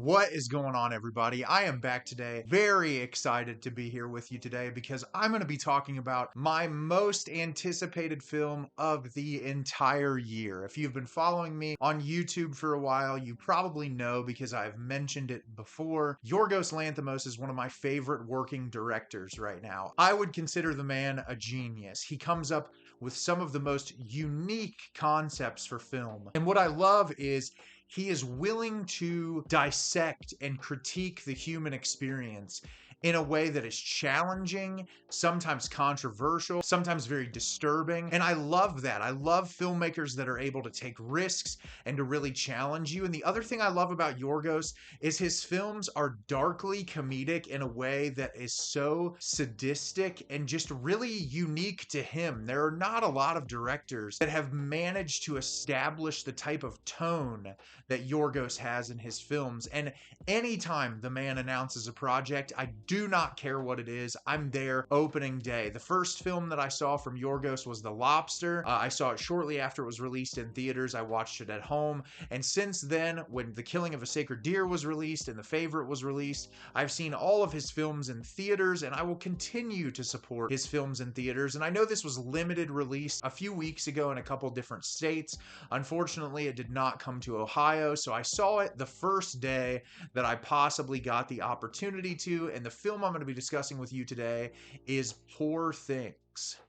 What is going on, everybody? I am back today. Very excited to be here with you today because I'm going to be talking about my most anticipated film of the entire year. If you've been following me on YouTube for a while, you probably know because I've mentioned it before. Yorgos Lanthimos is one of my favorite working directors right now. I would consider the man a genius. He comes up with some of the most unique concepts for film. And what I love is he is willing to dissect and critique the human experience in a way that is challenging, sometimes controversial, sometimes very disturbing. And I love that. I love filmmakers that are able to take risks and to really challenge you. And the other thing I love about Yorgos is his films are darkly comedic in a way that is so sadistic and just really unique to him. There are not a lot of directors that have managed to establish the type of tone that Yorgos has in his films. And anytime the man announces a project, I do not care what it is. I'm there opening day. The first film that I saw from Yorgos was The Lobster. I saw it shortly after it was released in theaters. I watched it at home. And since then, when The Killing of a Sacred Deer was released and The Favorite was released, I've seen all of his films in theaters, and I will continue to support his films in theaters. And I know this was limited release a few weeks ago in a couple different states. Unfortunately, it did not come to Ohio, so I saw it the first day that I possibly got the opportunity to, and the film I'm going to be discussing with you today is Poor Things.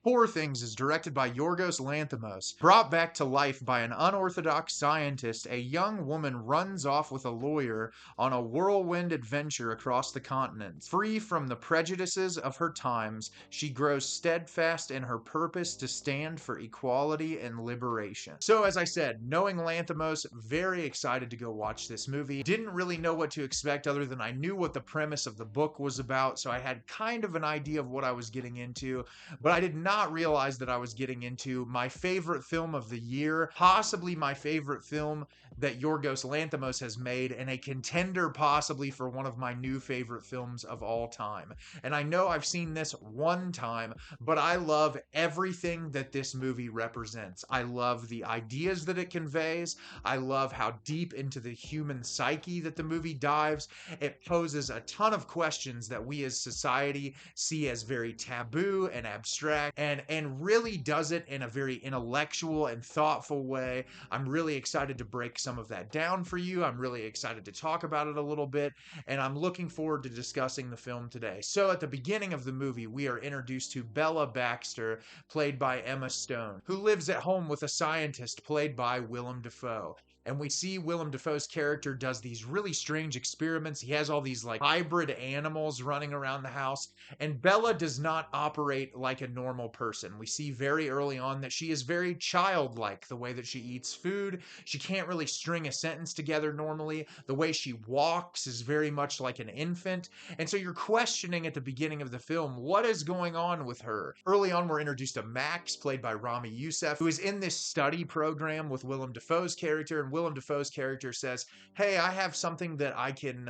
Poor Things is directed by Yorgos Lanthimos. Brought back to life by an unorthodox scientist, a young woman runs off with a lawyer on a whirlwind adventure across the continent. Free from the prejudices of her times, she grows steadfast in her purpose to stand for equality and liberation. So, as I said, knowing Lanthimos, very excited to go watch this movie. Didn't really know what to expect other than I knew what the premise of the book was about, so I had kind of an idea of what I was getting into, but I did not realize that I was getting into my favorite film of the year, possibly my favorite film that Yorgos Lanthimos has made, and a contender possibly for one of my new favorite films of all time. And I know I've seen this one time, but I love everything that this movie represents. I love the ideas that it conveys. I love how deep into the human psyche that the movie dives. It poses a ton of questions that we as society see as very taboo and abstract, and really does it in a very intellectual and thoughtful way. I'm really excited to break some of that down for you. I'm really excited to talk about it a little bit, and I'm looking forward to discussing the film today. So at the beginning of the movie, we are introduced to Bella Baxter, played by Emma Stone, who lives at home with a scientist played by Willem Dafoe. And we see Willem Dafoe's character does these really strange experiments. He has all these like hybrid animals running around the house. And Bella does not operate like a normal person. We see very early on that she is very childlike, the way that she eats food. She can't really string a sentence together normally. The way she walks is very much like an infant. And so you're questioning at the beginning of the film, what is going on with her? Early on, we're introduced to Max, played by Ramy Youssef, who is in this study program with Willem Dafoe's character. And Willem Dafoe's character says, "Hey, I have something that I can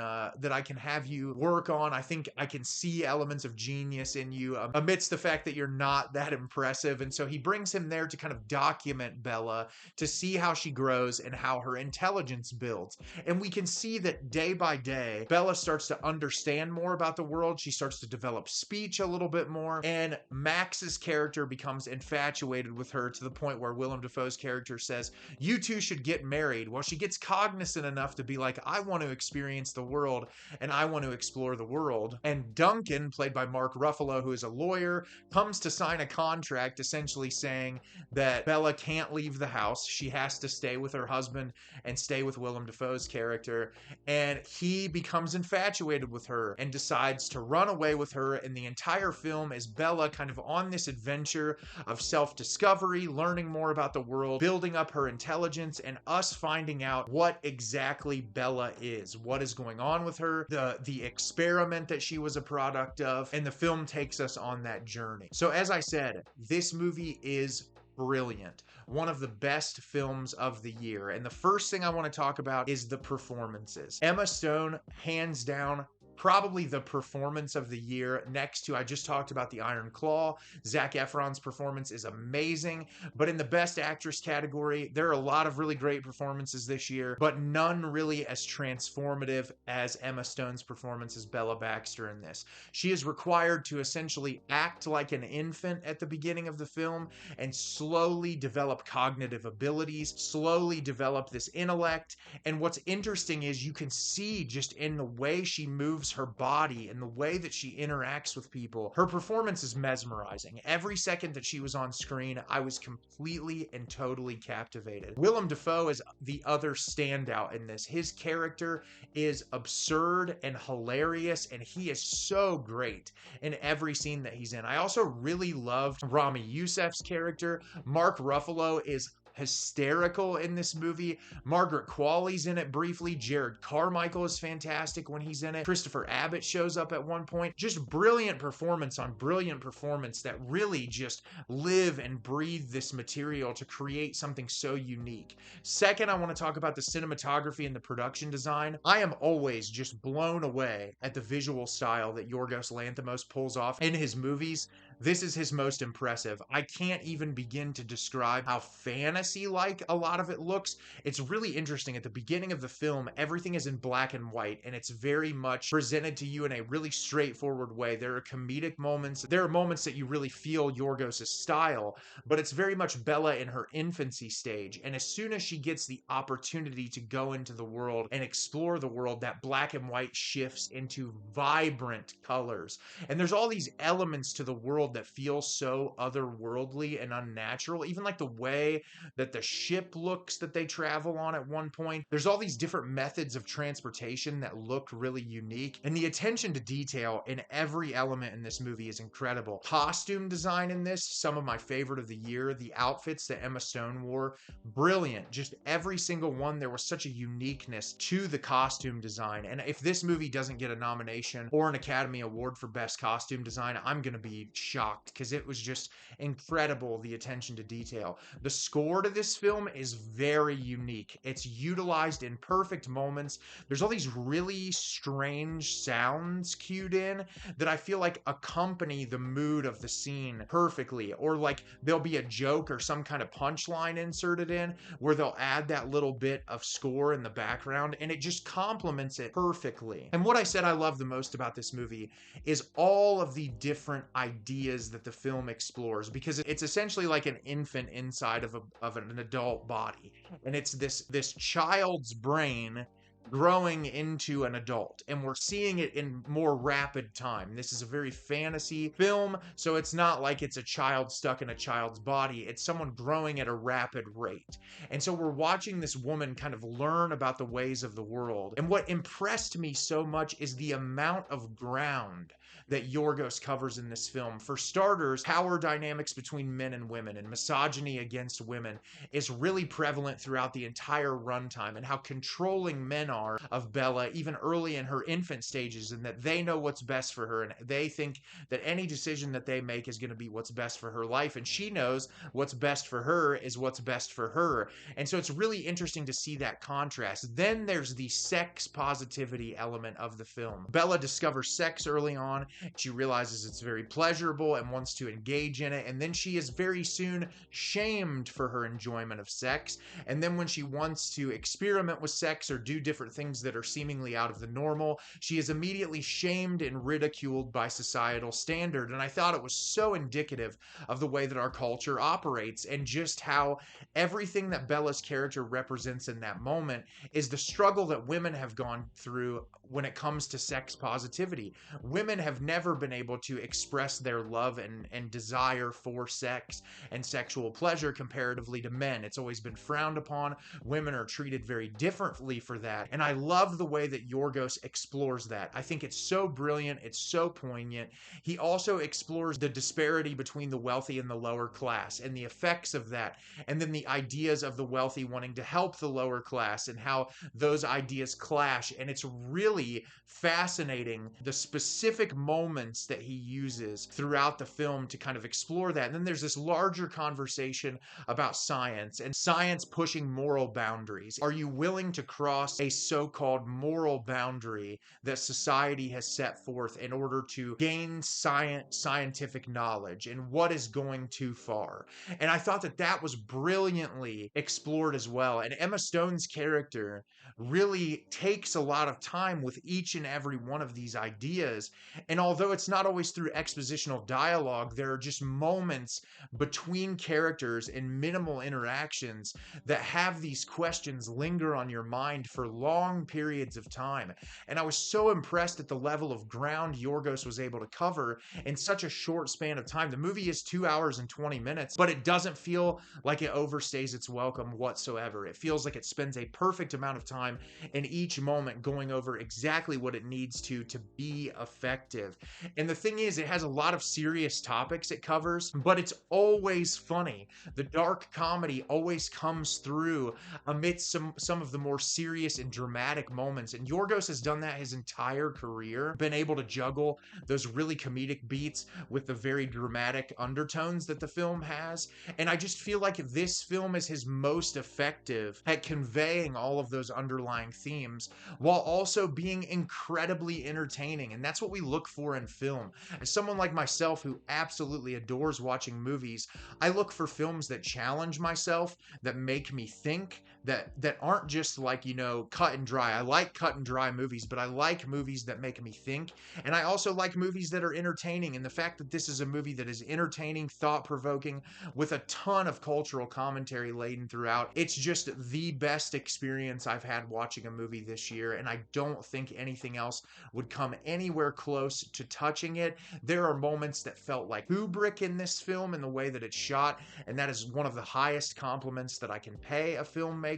have you work on. I think I can see elements of genius in you, amidst the fact that you're not that impressive." And so he brings him there to kind of document Bella, to see how she grows and how her intelligence builds. And we can see that day by day, Bella starts to understand more about the world. She starts to develop speech a little bit more, and Max's character becomes infatuated with her to the point where Willem Dafoe's character says, "You two should get married." Well, she gets cognizant enough to be like, "I want to experience the world and I want to explore the world." And Duncan, played by Mark Ruffalo, who is a lawyer, comes to sign a contract essentially saying that Bella can't leave the house. She has to stay with her husband and stay with Willem Dafoe's character. And he becomes infatuated with her and decides to run away with her. And the entire film is Bella kind of on this adventure of self-discovery, learning more about the world, building up her intelligence, and us finding out what exactly Bella is, what is going on with her, the experiment that she was a product of, and the film takes us on that journey. So as I said, this movie is brilliant. One of the best films of the year. And the first thing I want to talk about is the performances. Emma Stone, hands down, probably the performance of the year next to, I just talked about the Iron Claw. Zac Efron's performance is amazing. But in the Best Actress category, there are a lot of really great performances this year, but none really as transformative as Emma Stone's performance as Bella Baxter in this. She is required to essentially act like an infant at the beginning of the film and slowly develop cognitive abilities, slowly develop this intellect. And what's interesting is you can see just in the way she moves her body and the way that she interacts with people, her performance is mesmerizing. Every second that she was on screen, I was completely and totally captivated. Willem Dafoe is the other standout in this. His character is absurd and hilarious, and he is so great in every scene that he's in. I also really loved Ramy Youssef's character. Mark Ruffalo is hysterical in this movie. Margaret Qualley's in it briefly. Jerrod Carmichael is fantastic when he's in it. Christopher Abbott shows up at one point. Just brilliant performance on brilliant performance that really just live and breathe this material to create something so unique. Second, I want to talk about the cinematography and the production design. I am always just blown away at the visual style that Yorgos Lanthimos pulls off in his movies. This is his most impressive. I can't even begin to describe how fantasy-like a lot of it looks. It's really interesting. At the beginning of the film, everything is in black and white, and it's very much presented to you in a really straightforward way. There are comedic moments. There are moments that you really feel Yorgos' style, but it's very much Bella in her infancy stage. And as soon as she gets the opportunity to go into the world and explore the world, that black and white shifts into vibrant colors. And there's all these elements to the world that feels so otherworldly and unnatural. Even like the way that the ship looks that they travel on at one point. There's all these different methods of transportation that look really unique. And the attention to detail in every element in this movie is incredible. Costume design in this, some of my favorite of the year. The outfits that Emma Stone wore, brilliant. Just every single one, there was such a uniqueness to the costume design. And if this movie doesn't get a nomination or an Academy Award for Best Costume Design, I'm going to be shocked because it was just incredible, the attention to detail. The score to this film is very unique. It's utilized in perfect moments. There's all these really strange sounds cued in that I feel like accompany the mood of the scene perfectly. Or like there'll be a joke or some kind of punchline inserted in where they'll add that little bit of score in the background, and it just complements it perfectly. And what I said I love the most about this movie is all of the different ideas that the film explores, because it's essentially like an infant inside of an adult body, and it's this child's brain growing into an adult, and we're seeing it in more rapid time. This is a very fantasy film, so it's not like it's a child stuck in a child's body. It's someone growing at a rapid rate. And so we're watching this woman kind of learn about the ways of the world. And what impressed me so much is the amount of ground that Yorgos covers in this film. For starters, power dynamics between men and women and misogyny against women is really prevalent throughout the entire runtime, and how controlling men are of Bella even early in her infant stages, and that they know what's best for her, and they think that any decision that they make is going to be what's best for her life, and she knows what's best for her is what's best for her. And so it's really interesting to see that contrast. Then there's the sex positivity element of the film. Bella discovers sex early on. She realizes it's very pleasurable and wants to engage in it, and then she is very soon shamed for her enjoyment of sex. And then when she wants to experiment with sex or do different things that are seemingly out of the normal, she is immediately shamed and ridiculed by societal standard. And I thought it was so indicative of the way that our culture operates, and just how everything that Bella's character represents in that moment is the struggle that women have gone through when it comes to sex positivity. Women have never been able to express their love and desire for sex and sexual pleasure comparatively to men. It's always been frowned upon. Women are treated very differently for that. And I love the way that Yorgos explores that. I think it's so brilliant. It's so poignant. He also explores the disparity between the wealthy and the lower class and the effects of that. And then the ideas of the wealthy wanting to help the lower class and how those ideas clash. And it's really fascinating, the specific moments that he uses throughout the film to kind of explore that. And then there's this larger conversation about science and science pushing moral boundaries. Are you willing to cross a so-called moral boundary that society has set forth in order to gain scientific knowledge, and what is going too far? And I thought that that was brilliantly explored as well. And Emma Stone's character really takes a lot of time with each and every one of these ideas. And although it's not always through expositional dialogue, there are just moments between characters and minimal interactions that have these questions linger on your mind for long periods of time. And I was so impressed at the level of ground Yorgos was able to cover in such a short span of time. The movie is 2 hours and 20 minutes, but it doesn't feel like it overstays its welcome whatsoever. It feels like it spends a perfect amount of time in each moment going over exactly what it needs to be effective. And the thing is, it has a lot of serious topics it covers, but it's always funny. The dark comedy always comes through amidst some of the more serious and dramatic moments. And Yorgos has done that his entire career, been able to juggle those really comedic beats with the very dramatic undertones that the film has. And I just feel like this film is his most effective at conveying all of those underlying themes while also being incredibly entertaining. And that's what we look for in film. As someone like myself who absolutely adores watching movies, I look for films that challenge myself, that make me think, that aren't just like, you know, cut and dry. I like cut and dry movies, but I like movies that make me think. And I also like movies that are entertaining. And the fact that this is a movie that is entertaining, thought-provoking, with a ton of cultural commentary laden throughout, it's just the best experience I've had watching a movie this year. And I don't think anything else would come anywhere close to touching it. There are moments that felt like Kubrick in this film in the way that it's shot, and that is one of the highest compliments that I can pay a filmmaker.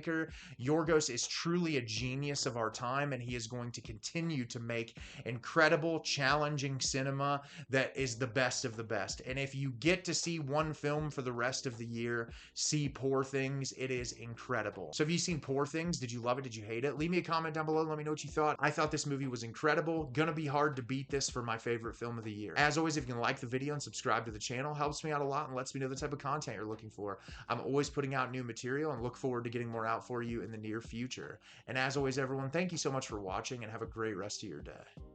Yorgos is truly a genius of our time, and he is going to continue to make incredible, challenging cinema that is the best of the best. And if you get to see one film for the rest of the year, see Poor Things. It is incredible. So have you seen Poor Things? Did you love it? Did you hate it? Leave me a comment down below. Let me know what you thought. I thought this movie was incredible. Gonna be hard to beat this for my favorite film of the year. As always, if you can like the video and subscribe to the channel, helps me out a lot and lets me know the type of content you're looking for. I'm always putting out new material and look forward to getting more out for you in the near future. And as always, everyone, thank you so much for watching and have a great rest of your day.